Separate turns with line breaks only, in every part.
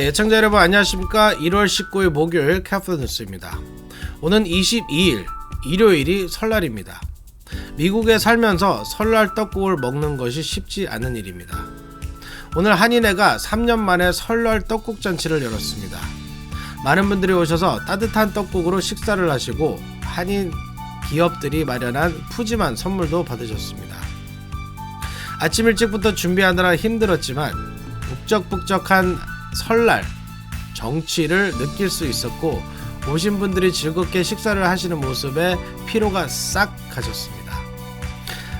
네, 예청자 여러분 안녕하십니까. 1월 19일 목요일 캐프터 뉴스입니다. 오는 22일 일요일이 설날입니다. 미국에 살면서 설날 떡국을 먹는 것이 쉽지 않은 일입니다. 오늘 한인회가 3년 만에 설날 떡국 잔치를 열었습니다. 많은 분들이 오셔서 따뜻한 떡국으로 식사를 하시고 한인 기업들이 마련한 푸짐한 선물도 받으셨습니다. 아침 일찍부터 준비하느라 힘들었지만 북적북적한 설날 정취를 느낄 수 있었고 오신 분들이 즐겁게 식사를 하시는 모습에 피로가 싹 가셨습니다.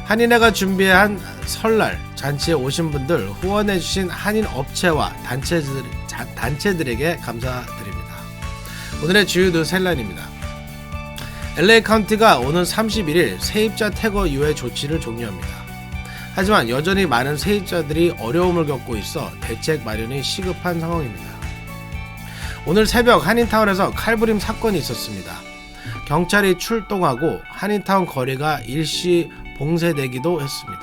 한인회가 준비한 설날 잔치에 오신 분들 후원해주신 한인 업체와 단체들에게 감사드립니다. 오늘의 주요 뉴스 헬라인입니다. LA 카운티가 오는 31일 세입자 태거 유예 조치를 종료합니다. 하지만 여전히 많은 세입자들이 어려움을 겪고 있어 대책 마련이 시급한 상황입니다. 오늘 새벽 한인타운에서 칼부림 사건이 있었습니다. 경찰이 출동하고 한인타운 거리가 일시 봉쇄되기도 했습니다.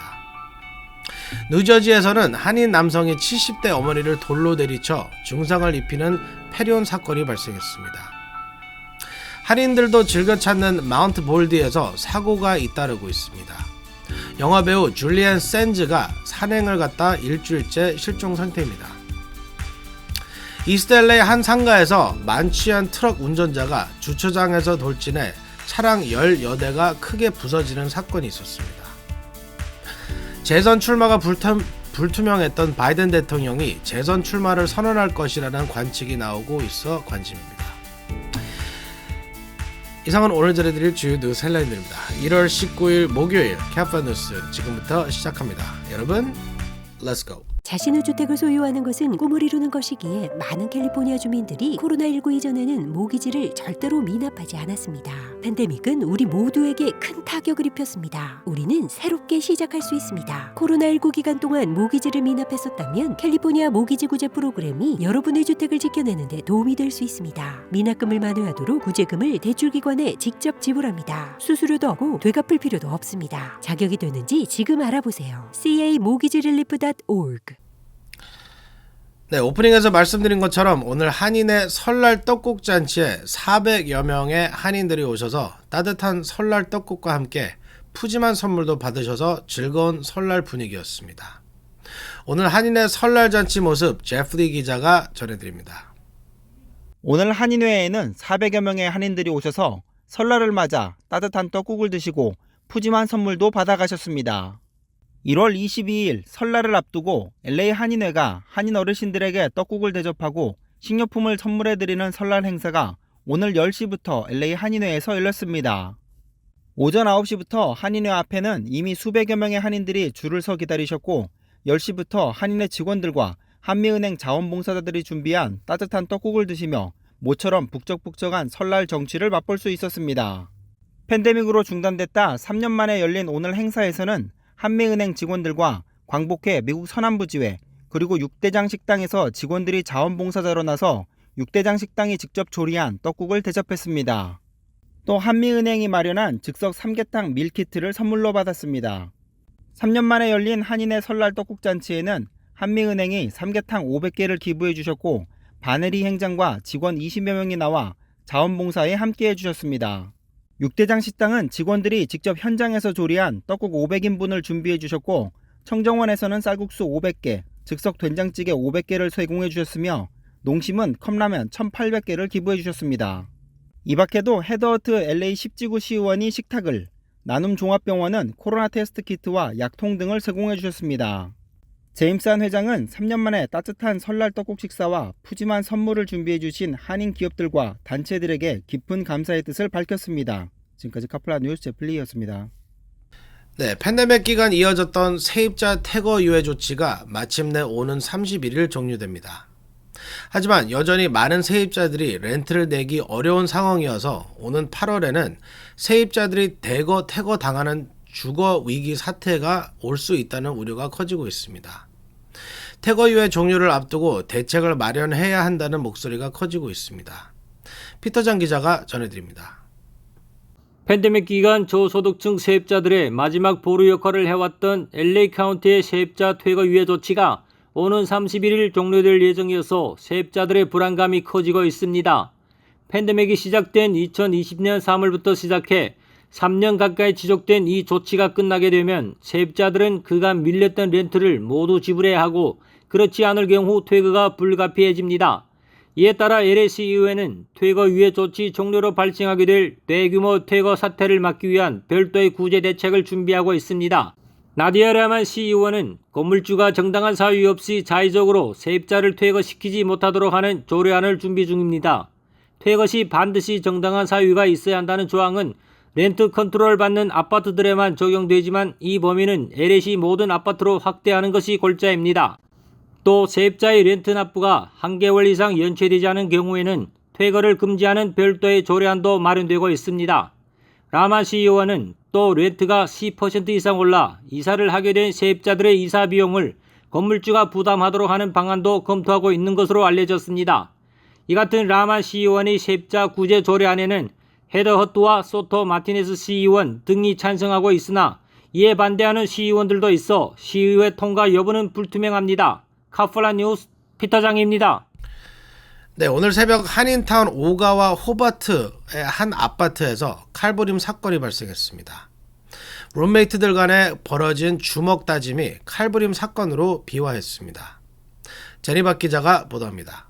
뉴저지에서는 한인 남성이 70대 어머니를 돌로 내리쳐 중상을 입히는 폐륜 사건이 발생했습니다. 한인들도 즐겨 찾는 마운트 볼드에서 사고가 잇따르고 있습니다. 영화배우 줄리안 샌즈가 산행을 갔다 일주일째 실종 상태입니다. 이스트 LA 한 상가에서 만취한 트럭 운전자가 주차장에서 돌진해 차량 10여대가 크게 부서지는 사건이 있었습니다. 재선 출마가 불투명했던 바이든 대통령이 재선 출마를 선언할 것이라는 관측이 나오고 있어 관심입니다. 이상은 오늘 전해드릴 주요 뉴스 헬라인들입니다. 1월 19일 목요일 캐프터 뉴스 지금부터 시작합니다. 여러분, Let's go!
자신의 주택을 소유하는 것은 꿈을 이루는 것이기에 많은 캘리포니아 주민들이 코로나19 이전에는 모기지를 절대로 미납하지 않았습니다. 팬데믹은 우리 모두에게 큰 타격을 입혔습니다. 우리는 새롭게 시작할 수 있습니다. 코로나19 기간 동안 모기지를 미납했었다면 캘리포니아 모기지 구제 프로그램이 여러분의 주택을 지켜내는 데 도움이 될 수 있습니다. 미납금을 만회하도록 구제금을 대출기관에 직접 지불합니다. 수수료도 없고 되갚을 필요도 없습니다. 자격이 되는지 지금 알아보세요. camortgagerelief.org
네, 오프닝에서 말씀드린 것처럼 오늘 한인의 설날 떡국 잔치에 400여 명의 한인들이 오셔서 따뜻한 설날 떡국과 함께 푸짐한 선물도 받으셔서 즐거운 설날 분위기였습니다. 오늘 한인의 설날 잔치 모습 제프리 기자가 전해드립니다.
오늘 한인회에는 400여 명의 한인들이 오셔서 설날을 맞아 따뜻한 떡국을 드시고 푸짐한 선물도 받아가셨습니다. 1월 22일 설날을 앞두고 LA 한인회가 한인 어르신들에게 떡국을 대접하고 식료품을 선물해드리는 설날 행사가 오늘 10시부터 LA 한인회에서 열렸습니다. 오전 9시부터 한인회 앞에는 이미 수백여 명의 한인들이 줄을 서 기다리셨고 10시부터 한인회 직원들과 한미은행 자원봉사자들이 준비한 따뜻한 떡국을 드시며 모처럼 북적북적한 설날 정취를 맛볼 수 있었습니다. 팬데믹으로 중단됐다 3년 만에 열린 오늘 행사에서는 한미은행 직원들과 광복회 미국 서남부 지회 그리고 6대장 식당에서 직원들이 자원봉사자로 나서 6대장 식당이 직접 조리한 떡국을 대접했습니다. 또 한미은행이 마련한 즉석 삼계탕 밀키트를 선물로 받았습니다. 3년 만에 열린 한인의 설날 떡국 잔치에는 한미은행이 삼계탕 500개를 기부해 주셨고 바네리 행장과 직원 20여 명이 나와 자원봉사에 함께해 주셨습니다. 6대장 식당은 직원들이 직접 현장에서 조리한 떡국 500인분을 준비해 주셨고 청정원에서는 쌀국수 500개, 즉석 된장찌개 500개를 제공해 주셨으며 농심은 컵라면 1800개를 기부해 주셨습니다. 이 밖에도 헤드허트 LA 10지구 시의원이 식탁을, 나눔 종합병원은 코로나 테스트 키트와 약통 등을 제공해 주셨습니다. 제임스 한 회장은 3년 만에 따뜻한 설날 떡국 식사와 푸짐한 선물을 준비해 주신 한인 기업들과 단체들에게 깊은 감사의 뜻을 밝혔습니다. 지금까지 카플라 뉴스 제플리였습니다.
네, 팬데믹 기간 이어졌던 세입자 태거 유예 조치가 마침내 오는 31일 종료됩니다. 하지만 여전히 많은 세입자들이 렌트를 내기 어려운 상황이어서 오는 8월에는 세입자들이 대거 태거 당하는 주거 위기 사태가 올 수 있다는 우려가 커지고 있습니다. 태거 유예 종료를 앞두고 대책을 마련해야 한다는 목소리가 커지고 있습니다. 피터장 기자가 전해드립니다.
팬데믹 기간 저소득층 세입자들의 마지막 보루 역할을 해왔던 LA 카운티의 세입자 퇴거 유예 조치가 오는 31일 종료될 예정이어서 세입자들의 불안감이 커지고 있습니다. 팬데믹이 시작된 2020년 3월부터 시작해 3년 가까이 지속된 이 조치가 끝나게 되면 세입자들은 그간 밀렸던 렌트를 모두 지불해야 하고 그렇지 않을 경우 퇴거가 불가피해집니다. 이에 따라 LACEO에는 퇴거 유예 조치 종료로 발생하게 될 대규모 퇴거 사태를 막기 위한 별도의 구제 대책을 준비하고 있습니다. 나디아 라만 CEO는 건물주가 정당한 사유 없이 자의적으로 세입자를 퇴거시키지 못하도록 하는 조례안을 준비 중입니다. 퇴거 시 반드시 정당한 사유가 있어야 한다는 조항은 렌트 컨트롤 받는 아파트들에만 적용되지만 이 범위는 LA시 모든 아파트로 확대하는 것이 골자입니다. 또 세입자의 렌트 납부가 1개월 이상 연체되지 않은 경우에는 퇴거를 금지하는 별도의 조례안도 마련되고 있습니다. 라만 CEO는 또 렌트가 10% 이상 올라 이사를 하게 된 세입자들의 이사 비용을 건물주가 부담하도록 하는 방안도 검토하고 있는 것으로 알려졌습니다. 이 같은 라만 CEO의 세입자 구제 조례안에는 헤더 허트와 소토 마티네스 시의원 등이 찬성하고 있으나 이에 반대하는 시의원들도 있어 시의회 통과 여부는 불투명합니다. 카플라 뉴스 피터장입니다.
네, 오늘 새벽 한인타운 오가와 호바트의 한 아파트에서 칼부림 사건이 발생했습니다. 룸메이트들 간에 벌어진 주먹 다짐이 칼부림 사건으로 비화했습니다. 제니박 기자가 보도합니다.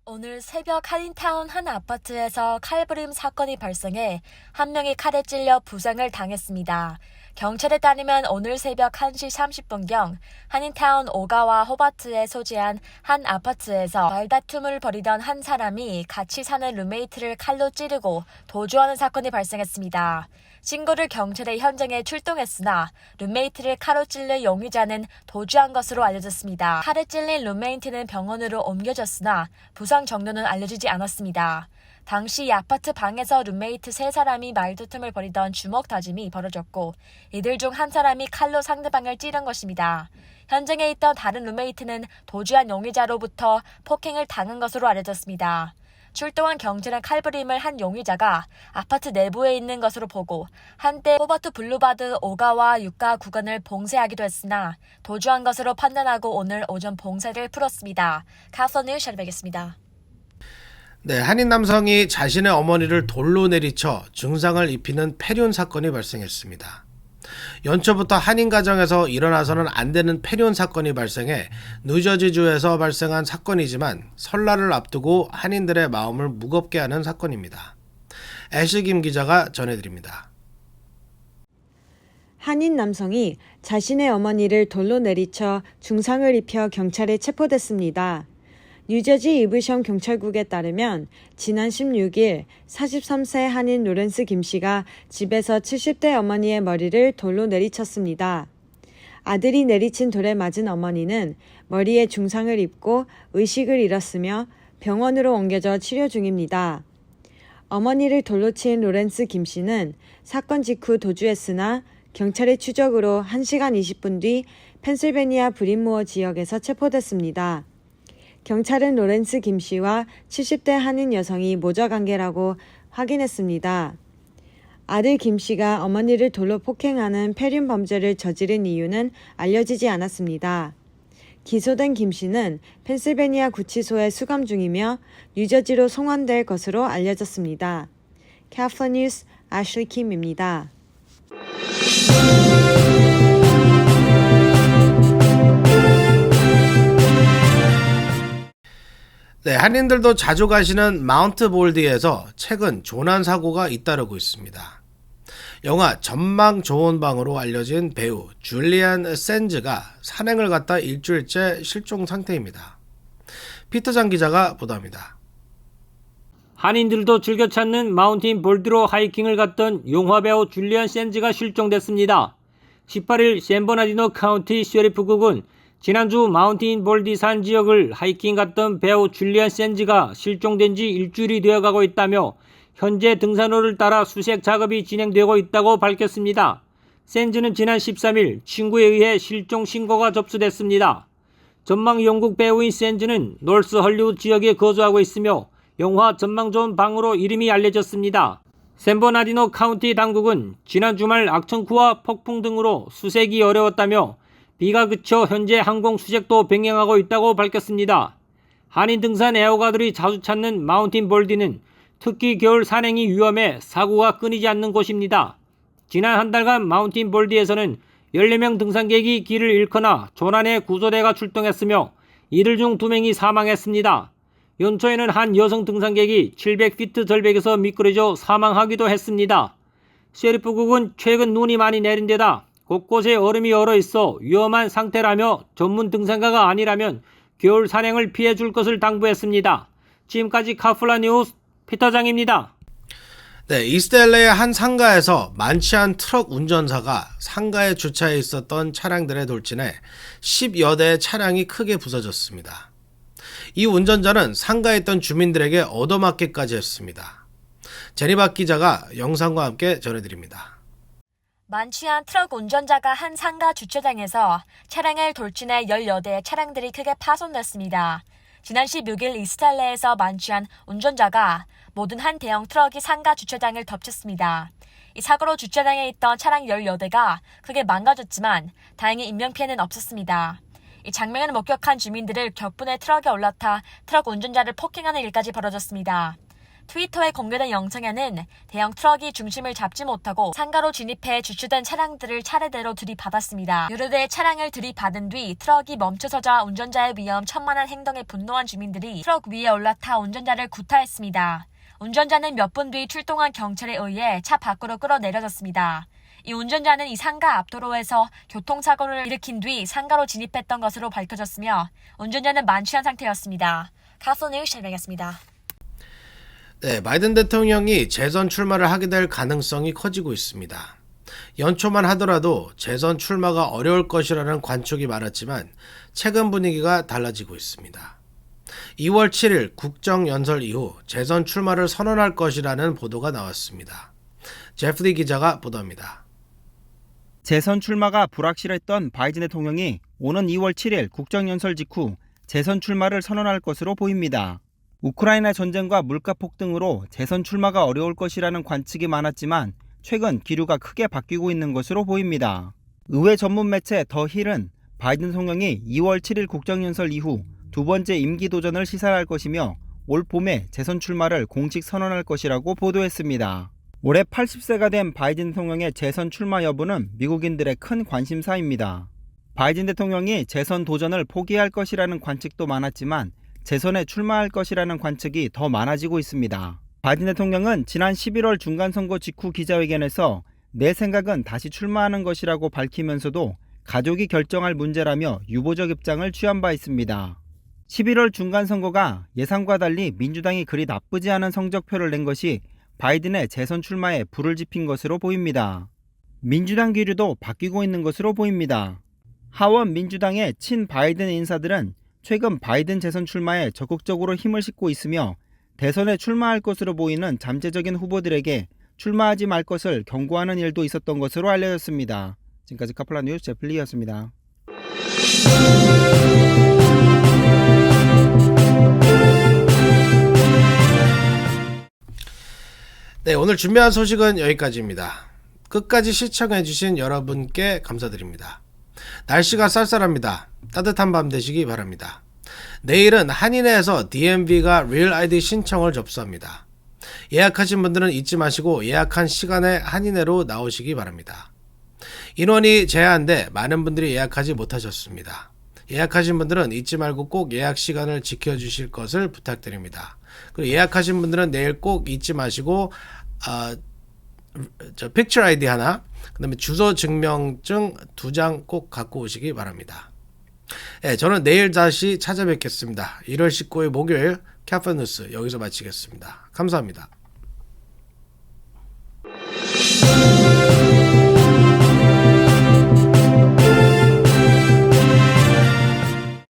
오늘 새벽 한인타운 한 아파트에서 칼부림 사건이 발생해 한 명이 칼에 찔려 부상을 당했습니다. 경찰에 따르면 오늘 새벽 1시 30분경 한인타운 오가와 호바트에 소재한 한 아파트에서 말다툼을 벌이던 한 사람이 같이 사는 룸메이트를 칼로 찌르고 도주하는 사건이 발생했습니다. 신고를 경찰에 현장에 출동했으나 룸메이트를 칼로 찔릴 용의자는 도주한 것으로 알려졌습니다. 칼에 찔린 룸메이트는 병원으로 옮겨졌으나 부상 정도는 알려지지 않았습니다. 당시 이 아파트 방에서 룸메이트 3사람이 말다툼을 벌이던 주먹 다짐이 벌어졌고 이들 중 한 사람이 칼로 상대방을 찌른 것입니다. 현장에 있던 다른 룸메이트는 도주한 용의자로부터 폭행을 당한 것으로 알려졌습니다. 출동한 경찰은 칼부림을 한 용의자가 아파트 내부에 있는 것으로 보고 한때 호버트 블루바드 5가와 6가 구간을 봉쇄하기도 했으나 도주한 것으로 판단하고 오늘 오전 봉쇄를 풀었습니다. 카플라 뉴스 샤르베겠습니다.
네, 한인 남성이 자신의 어머니를 돌로 내리쳐 증상을 입히는 폐륜 사건이 발생했습니다. 연초부터 한인 가정에서 일어나서는 안 되는 폐륜 사건이 발생해 뉴저지주에서 발생한 사건이지만 설날을 앞두고 한인들의 마음을 무겁게 하는 사건입니다. 애쉬 김 기자가 전해드립니다.
한인 남성이 자신의 어머니를 돌로 내리쳐 중상을 입혀 경찰에 체포됐습니다. 뉴저지 이브섬 경찰국에 따르면 지난 16일 43세 한인 로렌스 김 씨가 집에서 70대 어머니의 머리를 돌로 내리쳤습니다. 아들이 내리친 돌에 맞은 어머니는 머리에 중상을 입고 의식을 잃었으며 병원으로 옮겨져 치료 중입니다. 어머니를 돌로 친 로렌스 김 씨는 사건 직후 도주했으나 경찰의 추적으로 1시간 20분 뒤 펜실베니아 브린무어 지역에서 체포됐습니다. 경찰은 로렌스 김 씨와 70대 한인 여성이 모자 관계라고 확인했습니다. 아들 김 씨가 어머니를 돌로 폭행하는 폐륜 범죄를 저지른 이유는 알려지지 않았습니다. 기소된 김 씨는 펜실베니아 구치소에 수감 중이며 뉴저지로 송환될 것으로 알려졌습니다. 카플라 뉴스 애슐리 킴입니다.
네, 한인들도 자주 가시는 마운트 볼디에서 최근 조난 사고가 잇따르고 있습니다. 영화 전망 좋은 방으로 알려진 배우 줄리안 샌즈가 산행을 갔다 일주일째 실종 상태입니다. 피터장 기자가 보도합니다.
한인들도 즐겨 찾는 마운틴 볼드로 하이킹을 갔던 영화배우 줄리안 샌즈가 실종됐습니다. 18일 샌버나디노 카운티 셰리프국은 지난주 마운틴 볼디 산 지역을 하이킹 갔던 배우 줄리안 샌즈가 실종된 지 일주일이 되어가고 있다며 현재 등산로를 따라 수색 작업이 진행되고 있다고 밝혔습니다. 샌즈는 지난 13일 친구에 의해 실종 신고가 접수됐습니다. 전망 영국 배우인 샌즈는 노스 헐리우드 지역에 거주하고 있으며 영화 전망 좋은 방으로 이름이 알려졌습니다. 샌버나디노 카운티 당국은 지난 주말 악천후와 폭풍 등으로 수색이 어려웠다며 비가 그쳐 현재 항공 수색도 병행하고 있다고 밝혔습니다. 한인 등산 애호가들이 자주 찾는 마운틴 볼디는 특히 겨울 산행이 위험해 사고가 끊이지 않는 곳입니다. 지난 한 달간 마운틴 볼디에서는 14명 등산객이 길을 잃거나 조난해 구조대가 출동했으며 이들 중 2명이 사망했습니다. 연초에는 한 여성 등산객이 700피트 절벽에서 미끄러져 사망하기도 했습니다. 셰리프국은 최근 눈이 많이 내린 데다 곳곳에 얼음이 얼어 있어 위험한 상태라며 전문 등산가가 아니라면 겨울 산행을 피해 줄 것을 당부했습니다. 지금까지 카플라 뉴스 피터장입니다.
네, 이스트 LA의 한 상가에서 많지 않은 트럭 운전사가 상가에 주차해 있었던 차량들에 돌진해 10여 대의 차량이 크게 부서졌습니다. 이 운전자는 상가에 있던 주민들에게 얻어맞기까지 했습니다. 제니박 기자가 영상과 함께 전해드립니다.
많지 않은 트럭 운전자가 한 상가 주차장에서 차량을 돌진해 18대의 차량들이 크게 파손됐습니다. 지난 16일 이스트 LA에서 많지 않은 운전자가 모든 한 대형 트럭이 상가 주차장을 덮쳤습니다. 이 사고로 주차장에 있던 차량 18대가 크게 망가졌지만 다행히 인명피해는 없었습니다. 이 장면을 목격한 주민들을 격분의 트럭에 올라타 트럭 운전자를 폭행하는 일까지 벌어졌습니다. 트위터에 공개된 영상에는 대형 트럭이 중심을 잡지 못하고 상가로 진입해 주차된 차량들을 차례대로 들이받았습니다. 여러 대의 차량을 들이받은 뒤 트럭이 멈춰서자 운전자의 위험 천만한 행동에 분노한 주민들이 트럭 위에 올라타 운전자를 구타했습니다. 운전자는 몇 분 뒤 출동한 경찰에 의해 차 밖으로 끌어내려졌습니다. 이 운전자는 이 상가 앞도로에서 교통사고를 일으킨 뒤 상가로 진입했던 것으로 밝혀졌으며 운전자는 만취한 상태였습니다. 카플라 뉴스 전해드리겠습니다.
네, 바이든 대통령이 재선 출마를 하게 될 가능성이 커지고 있습니다. 연초만 하더라도 재선 출마가 어려울 것이라는 관측이 많았지만 최근 분위기가 달라지고 있습니다. 2월 7일 국정연설 이후 재선 출마를 선언할 것이라는 보도가 나왔습니다. 제프리 기자가 보도합니다.
재선 출마가 불확실했던 바이든 대통령이 오는 2월 7일 국정연설 직후 재선 출마를 선언할 것으로 보입니다. 우크라이나 전쟁과 물가 폭등으로 재선 출마가 어려울 것이라는 관측이 많았지만 최근 기류가 크게 바뀌고 있는 것으로 보입니다. 의회 전문 매체 더 힐은 바이든 대통령이 2월 7일 국정연설 이후 두 번째 임기 도전을 시사할 것이며 올 봄에 재선 출마를 공식 선언할 것이라고 보도했습니다. 올해 80세가 된 바이든 대통령의 재선 출마 여부는 미국인들의 큰 관심사입니다. 바이든 대통령이 재선 도전을 포기할 것이라는 관측도 많았지만 재선에 출마할 것이라는 관측이 더 많아지고 있습니다. 바이든 대통령은 지난 11월 중간선거 직후 기자회견에서 내 생각은 다시 출마하는 것이라고 밝히면서도 가족이 결정할 문제라며 유보적 입장을 취한 바 있습니다. 11월 중간선거가 예상과 달리 민주당이 그리 나쁘지 않은 성적표를 낸 것이 바이든의 재선 출마에 불을 지핀 것으로 보입니다. 민주당 기류도 바뀌고 있는 것으로 보입니다. 하원 민주당의 친 바이든 인사들은 최근 바이든 재선 출마에 적극적으로 힘을 싣고 있으며 대선에 출마할 것으로 보이는 잠재적인 후보들에게 출마하지 말 것을 경고하는 일도 있었던 것으로 알려졌습니다. 지금까지 카플라 뉴스 제플리였습니다.
네, 오늘 준비한 소식은 여기까지입니다. 끝까지 시청해주신 여러분께 감사드립니다. 날씨가 쌀쌀합니다. 따뜻한 밤 되시기 바랍니다. 내일은 한인회에서 DMV가 리얼 아이디 신청을 접수합니다. 예약하신 분들은 잊지 마시고 예약한 시간에 한인회로 나오시기 바랍니다. 인원이 제한돼 많은 분들이 예약하지 못하셨습니다. 예약하신 분들은 잊지 말고 꼭 예약 시간을 지켜주실 것을 부탁드립니다. 그리고 예약하신 분들은 내일 꼭 잊지 마시고 픽처 아이디 하나, 그 다음에 주소 증명증 2장 꼭 갖고 오시기 바랍니다. 네, 저는 내일 다시 찾아뵙겠습니다. 1월 19일 목요일 카플라 뉴스 여기서 마치겠습니다. 감사합니다.